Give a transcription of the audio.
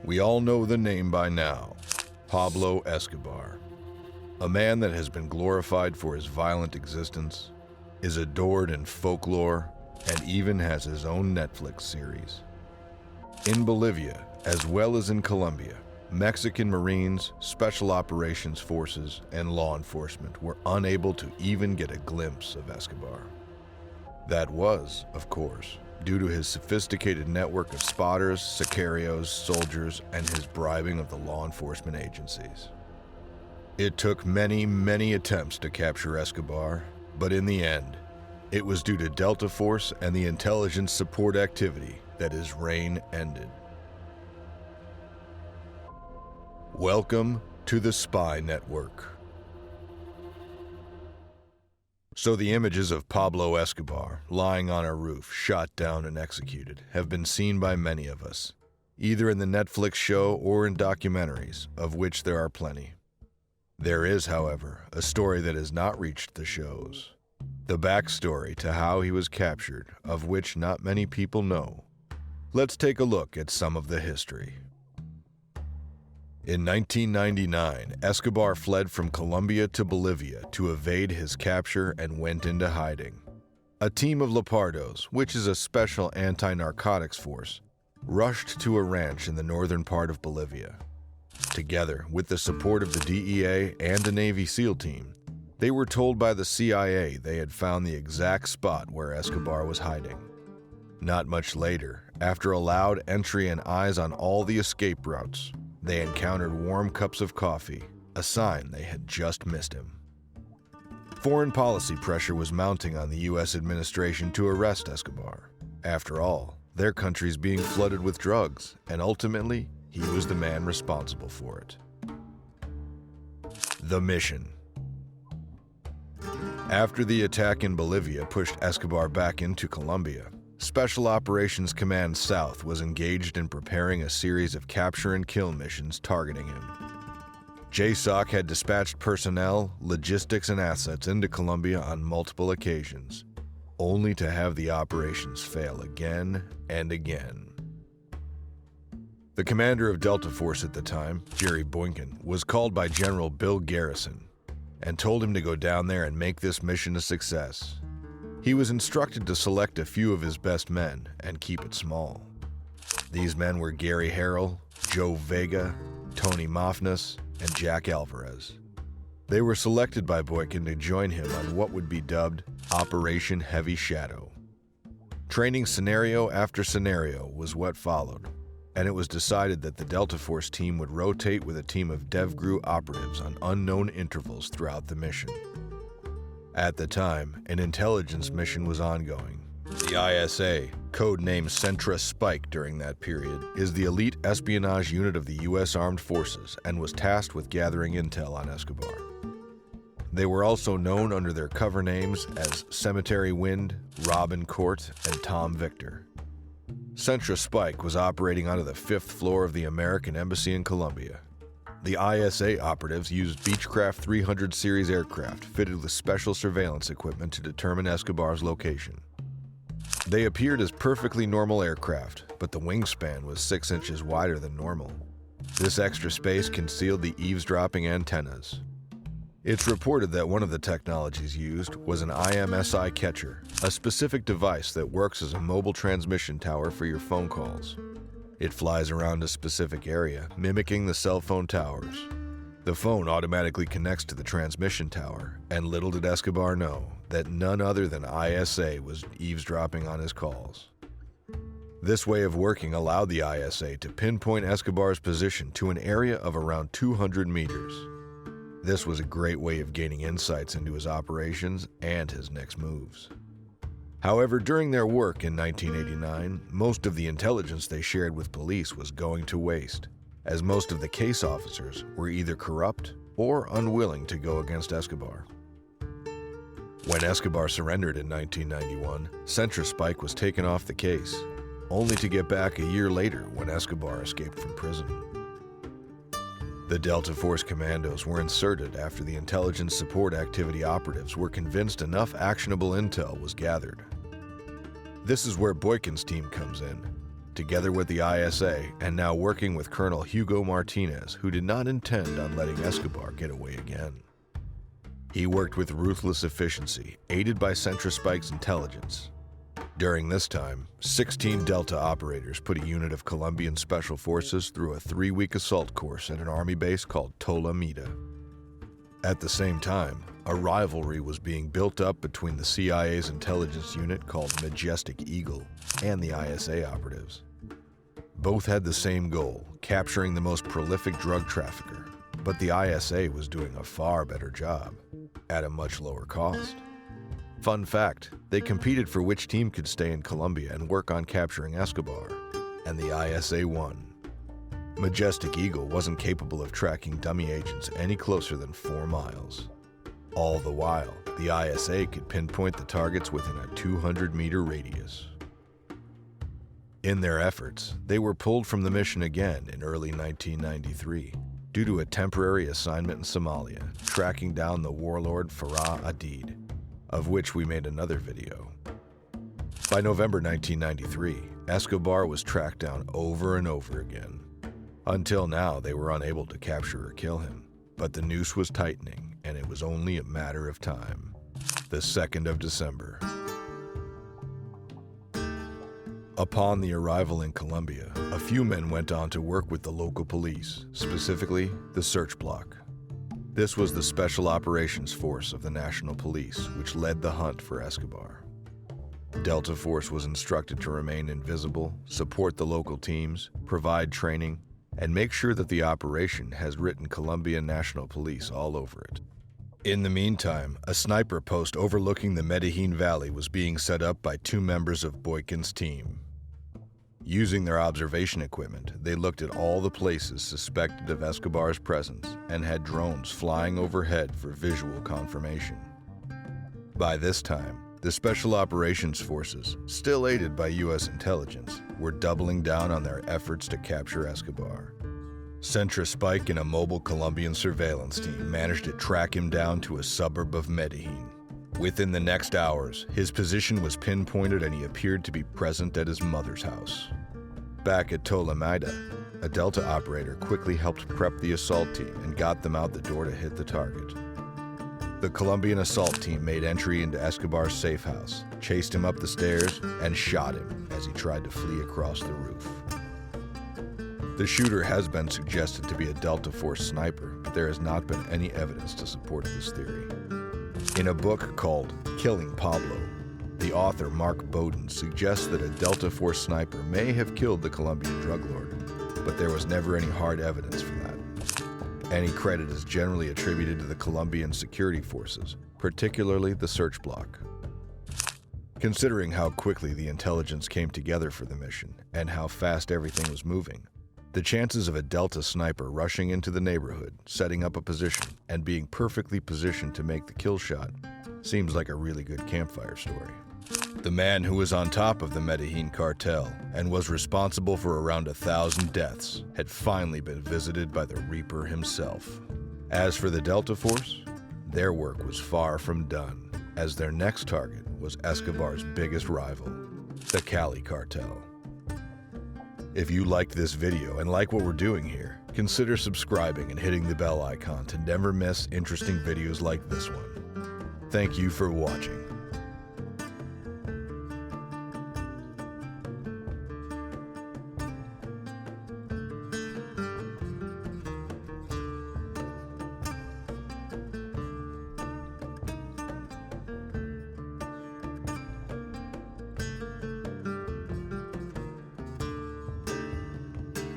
We all know the name by now, Pablo Escobar. A man that has been glorified for his violent existence, is adored in folklore, and even has his own Netflix series. In Bolivia, as well as in Colombia, Mexican Marines, Special Operations Forces, and law enforcement were unable to even get a glimpse of Escobar. That was, of course, due to his sophisticated network of spotters, sicarios, soldiers, and his bribing of the law enforcement agencies. It took many, many attempts to capture Escobar, but in the end, it was due to Delta Force and the intelligence support activity that his reign ended. Welcome to the Spy Network. So the images of Pablo Escobar lying on a roof, shot down and executed, have been seen by many of us, either in the Netflix show or in documentaries, of which there are plenty. There is, however, a story that has not reached the shows. The backstory to how he was captured, of which not many people know. Let's take a look at some of the history. In 1999, Escobar fled from Colombia to Bolivia to evade his capture and went into hiding. A team of Leopardos, which is a special anti-narcotics force, rushed to a ranch in the northern part of Bolivia. Together, with the support of the DEA and a Navy SEAL team, they were told by the CIA they had found the exact spot where Escobar was hiding. Not much later, after a loud entry and eyes on all the escape routes, they encountered warm cups of coffee, a sign they had just missed him. Foreign policy pressure was mounting on the U.S. administration to arrest Escobar. After all, their country's being flooded with drugs, and ultimately, he was the man responsible for it. The mission. After the attack in Bolivia pushed Escobar back into Colombia, Special Operations Command South was engaged in preparing a series of capture and kill missions targeting him. JSOC had dispatched personnel, logistics, and assets into Colombia on multiple occasions, only to have the operations fail again and again. The commander of Delta Force at the time, Jerry Boykin, was called by General Bill Garrison and told him to go down there and make this mission a success. He was instructed to select a few of his best men and keep it small. These men were Gary Harrell, Joe Vega, Tony Mofness, and Jack Alvarez. They were selected by Boykin to join him on what would be dubbed Operation Heavy Shadow. Training scenario after scenario was what followed, and it was decided that the Delta Force team would rotate with a team of DevGru operatives on unknown intervals throughout the mission. At the time, an intelligence mission was ongoing. The ISA, codenamed Sentra Spike during that period, is the elite espionage unit of the U.S. Armed Forces and was tasked with gathering intel on Escobar. They were also known under their cover names as Cemetery Wind, Robin Court, and Tom Victor. Sentra Spike was operating out of the 5th floor of the American Embassy in Colombia. The ISA operatives used Beechcraft 300 series aircraft fitted with special surveillance equipment to determine Escobar's location. They appeared as perfectly normal aircraft, but the wingspan was 6 inches wider than normal. This extra space concealed the eavesdropping antennas. It's reported that one of the technologies used was an IMSI catcher, a specific device that works as a mobile transmission tower for your phone calls. It flies around a specific area, mimicking the cell phone towers. The phone automatically connects to the transmission tower, and little did Escobar know that none other than ISA was eavesdropping on his calls. This way of working allowed the ISA to pinpoint Escobar's position to an area of around 200 meters. This was a great way of gaining insights into his operations and his next moves. However, during their work in 1989, most of the intelligence they shared with police was going to waste, as most of the case officers were either corrupt or unwilling to go against Escobar. When Escobar surrendered in 1991, Sentra Spike was taken off the case, only to get back a year later when Escobar escaped from prison. The Delta Force commandos were inserted after the intelligence support activity operatives were convinced enough actionable intel was gathered. This is where Boykin's team comes in, together with the ISA and now working with Colonel Hugo Martinez, who did not intend on letting Escobar get away again. He worked with ruthless efficiency, aided by Centrospike's intelligence. During this time, 16 Delta operators put a unit of Colombian Special Forces through a 3-week assault course at an army base called Tolamita. At the same time, a rivalry was being built up between the CIA's intelligence unit called Majestic Eagle and the ISA operatives. Both had the same goal, capturing the most prolific drug trafficker, but the ISA was doing a far better job, at a much lower cost. Fun fact, they competed for which team could stay in Colombia and work on capturing Escobar, and the ISA won. Majestic Eagle wasn't capable of tracking dummy agents any closer than 4 miles. All the while, the ISA could pinpoint the targets within a 200-meter radius. In their efforts, they were pulled from the mission again in early 1993 due to a temporary assignment in Somalia, tracking down the warlord Farah Adid, of which we made another video. By November 1993, Escobar was tracked down over and over again. Until now, they were unable to capture or kill him, but the noose was tightening, and it was only a matter of time. The 2nd of December. Upon the arrival in Colombia, a few men went on to work with the local police, specifically the Search Block. This was the Special Operations Force of the National Police, which led the hunt for Escobar. Delta Force was instructed to remain invisible, support the local teams, provide training, and make sure that the operation has written Colombian National Police all over it. In the meantime, a sniper post overlooking the Medellin Valley was being set up by 2 members of Boykin's team. Using their observation equipment, they looked at all the places suspected of Escobar's presence and had drones flying overhead for visual confirmation. By this time, the Special Operations Forces, still aided by U.S. intelligence, were doubling down on their efforts to capture Escobar. Centrospike and a mobile Colombian surveillance team managed to track him down to a suburb of Medellin. Within the next hours, his position was pinpointed and he appeared to be present at his mother's house. Back at Tolamita, a Delta operator quickly helped prep the assault team and got them out the door to hit the target. The Colombian assault team made entry into Escobar's safe house, chased him up the stairs, and shot him as he tried to flee across the roof. The shooter has been suggested to be a Delta Force sniper, but there has not been any evidence to support this theory. In a book called Killing Pablo, the author Mark Bowden suggests that a Delta Force sniper may have killed the Colombian drug lord, but there was never any hard evidence for that. Any credit is generally attributed to the Colombian security forces, particularly the Search Block. Considering how quickly the intelligence came together for the mission and how fast everything was moving, the chances of a Delta sniper rushing into the neighborhood, setting up a position, and being perfectly positioned to make the kill shot seems like a really good campfire story. The man who was on top of the Medellin Cartel and was responsible for around 1,000 deaths had finally been visited by the Reaper himself. As for the Delta Force, their work was far from done, as their next target was Escobar's biggest rival, the Cali Cartel. If you liked this video and like what we're doing here, consider subscribing and hitting the bell icon to never miss interesting videos like this one. Thank you for watching.